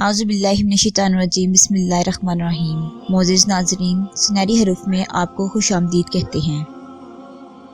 اعوذ باللہ من الشیطان الرجیم بسم اللہ الرحمن الرحیم۔ معزز ناظرین، سنہری حروف میں آپ کو خوش آمدید کہتے ہیں۔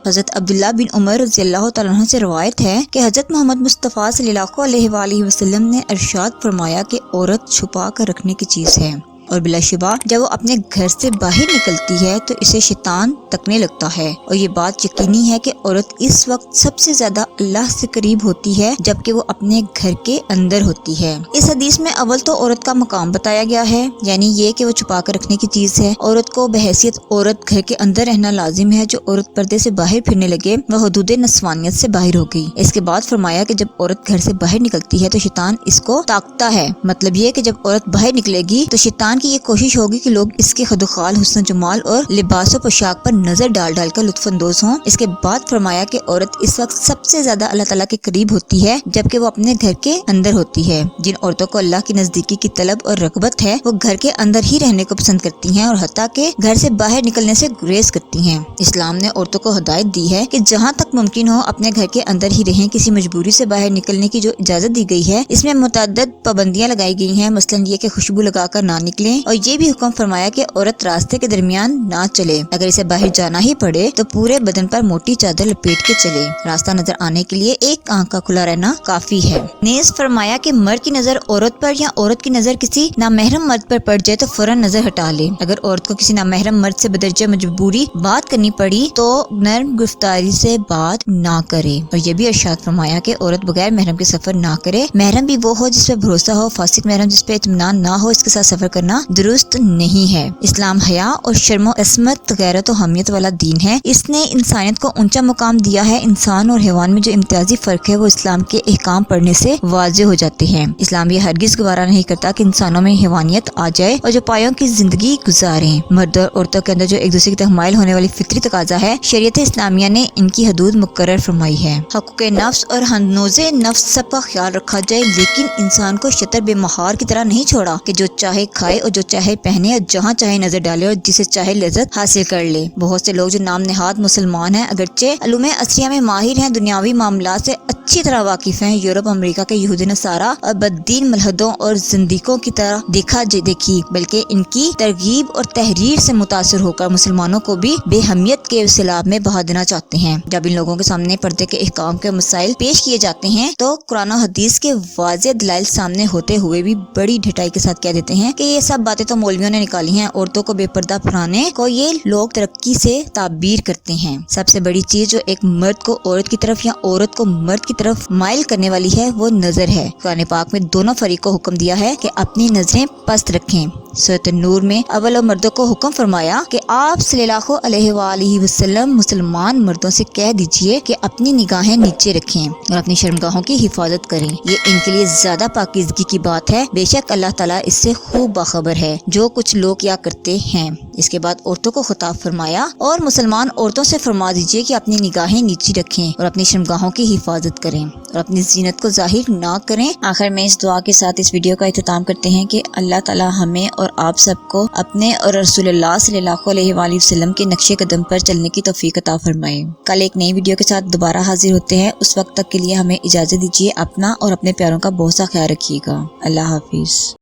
حضرت عبداللہ بن عمر رضی اللہ تعالیٰ عنہ سے روایت ہے کہ حضرت محمد مصطفیٰ صلی اللہ علیہ وآلہ وسلم نے ارشاد فرمایا کہ عورت چھپا کر رکھنے کی چیز ہے، اور بلا شبہ جب وہ اپنے گھر سے باہر نکلتی ہے تو اسے شیطان تکنے لگتا ہے، اور یہ بات یقینی ہے کہ عورت اس وقت سب سے زیادہ اللہ سے قریب ہوتی ہے جبکہ وہ اپنے گھر کے اندر ہوتی ہے۔ اس حدیث میں اول تو عورت کا مقام بتایا گیا ہے، یعنی یہ کہ وہ چھپا کر رکھنے کی چیز ہے۔ عورت کو بحیثیت عورت گھر کے اندر رہنا لازم ہے۔ جو عورت پردے سے باہر پھرنے لگے وہ حدود نسوانیت سے باہر ہو گئی۔ اس کے بعد فرمایا کہ جب عورت گھر سے باہر نکلتی ہے تو شیطان اس کو طاقتا ہے، مطلب یہ کہ جب عورت باہر نکلے گی تو شیطان کی یہ کوشش ہوگی کہ لوگ اس کے خد و خال، حسن و جمال اور لباس و پوشاک پر نظر ڈال ڈال کر لطف اندوز ہوں۔ اس کے بعد فرمایا کہ عورت اس وقت سب سے زیادہ اللہ تعالیٰ کے قریب ہوتی ہے جبکہ وہ اپنے گھر کے اندر ہوتی ہے۔ جن عورتوں کو اللہ کی نزدیکی کی طلب اور رغبت ہے وہ گھر کے اندر ہی رہنے کو پسند کرتی ہیں اور حتیٰ کہ گھر سے باہر نکلنے سے گریز کرتی ہیں۔ اسلام نے عورتوں کو ہدایت دی ہے کہ جہاں تک ممکن ہو اپنے گھر کے اندر ہی رہیں۔ کسی مجبوری سے باہر نکلنے کی جو اجازت دی گئی ہے اس میں متعدد پابندیاں لگائی گئی ہیں، مثلاً یہ کہ خوشبو لگا کر نہ نکلیں، اور یہ بھی حکم فرمایا کہ عورت راستے کے درمیان نہ چلے، اگر اسے باہر جانا ہی پڑے تو پورے بدن پر موٹی چادر لپیٹ کے چلے۔ راستہ نظر آنے کے لیے ایک آنکھ کا کھلا رہنا کافی ہے۔ نیز فرمایا کہ مرد کی نظر عورت پر یا عورت کی نظر کسی نامحرم مرد پر پڑ جائے تو فوراً نظر ہٹا لے۔ اگر عورت کو کسی نامحرم مرد سے بدرجہ مجبوری بات کرنی پڑی تو نرم گفتاری سے بات نہ کرے، اور یہ بھی ارشاد فرمایا کہ عورت بغیر محرم کے سفر نہ کرے۔ محرم بھی وہ ہو جس پہ بھروسہ ہو، فاسق محرم جس پہ اطمینان نہ ہو، اس کے ساتھ سفر کرنا درست نہیں ہے۔ اسلام حیا اور شرم و عصمت، غیرت و حمیت والا دین ہے۔ اس نے انسانیت کو اونچا مقام دیا ہے۔ انسان اور حیوان میں جو امتیازی فرق ہے وہ اسلام کے احکام پڑھنے سے واضح ہو جاتے ہیں۔ اسلام یہ ہرگز گوارا نہیں کرتا کہ انسانوں میں حیوانیت آ جائے اور جو پایوں کی زندگی گزاریں۔ مرد اور عورتوں کے اندر جو ایک دوسرے کی طرف مائل ہونے والی فطری تقاضا ہے، شریعت اسلامیہ نے ان کی حدود مقرر فرمائی ہے۔ حقوق نفس اور حنوز نفس سب کا خیال رکھا جائے، لیکن انسان کو شتر بے مہار کی طرح نہیں چھوڑا کہ جو چاہے کھائے اور جو چاہے پہنے اور جہاں چاہے نظر ڈالے اور جسے چاہے لذت حاصل کر لے۔ بہت سے لوگ جو نام نہاد مسلمان ہیں، اگرچہ علوم عصریہ میں ماہر ہیں، دنیاوی معاملات سے اچھی طرح واقف ہیں، یورپ امریکہ کے یہود نصارہ اور بددین ملحدوں اور زندیقوں کی طرح دیکھی بلکہ ان کی ترغیب اور تحریر سے متاثر ہو کر مسلمانوں کو بھی بے حمیت کے سیلاب میں بہا دینا چاہتے ہیں۔ جب ان لوگوں کے سامنے پردے کے احکام کے مسائل پیش کیے جاتے ہیں تو قرآن و حدیث کے واضح دلائل سامنے ہوتے ہوئے بھی بڑی ڈھٹائی کے ساتھ کہہ دیتے ہیں کہ یہ سب باتیں تو مولویوں نے نکالی ہیں، عورتوں کو بے پردہ پھرانے کو یہ لوگ ترقی سے تعبیر کرتے ہیں۔ سب سے بڑی چیز جو ایک مرد کو عورت کی طرف یا عورت کو مرد کی طرف مائل کرنے والی ہے وہ نظر ہے۔ قرآن پاک میں دونوں فریق کو حکم دیا ہے کہ اپنی نظریں پست رکھیں۔ سورۃ النور میں اول و مردوں کو حکم فرمایا کہ آپ صلی اللہ علیہ وآلہ وسلم مسلمان مردوں سے کہہ دیجئے کہ اپنی نگاہیں نیچے رکھیں اور اپنی شرمگاہوں کی حفاظت کریں، یہ ان کے لیے زیادہ پاکیزگی کی بات ہے، بے شک اللہ تعالیٰ اس سے خوب باخبر ہے جو کچھ لوگ کیا کرتے ہیں۔ اس کے بعد عورتوں کو خطاب فرمایا اور مسلمان عورتوں سے فرما دیجئے کہ اپنی نگاہیں نیچی رکھیں اور اپنی شرمگاہوں کی حفاظت کریں اور اپنی زینت کو ظاہر نہ کریں۔ آخر میں اس دعا کے ساتھ اس ویڈیو کا اختتام کرتے ہیں کہ اللہ تعالیٰ ہمیں اور آپ سب کو اپنے اور رسول اللہ صلی اللہ علیہ وآلہ وسلم کے نقش قدم پر چلنے کی توفیق عطا فرمائے۔ کل ایک نئی ویڈیو کے ساتھ دوبارہ حاضر ہوتے ہیں، اس وقت تک کے لیے ہمیں اجازت دیجیے۔ اپنا اور اپنے پیاروں کا بہت سا خیال رکھیے گا۔ اللہ حافظ۔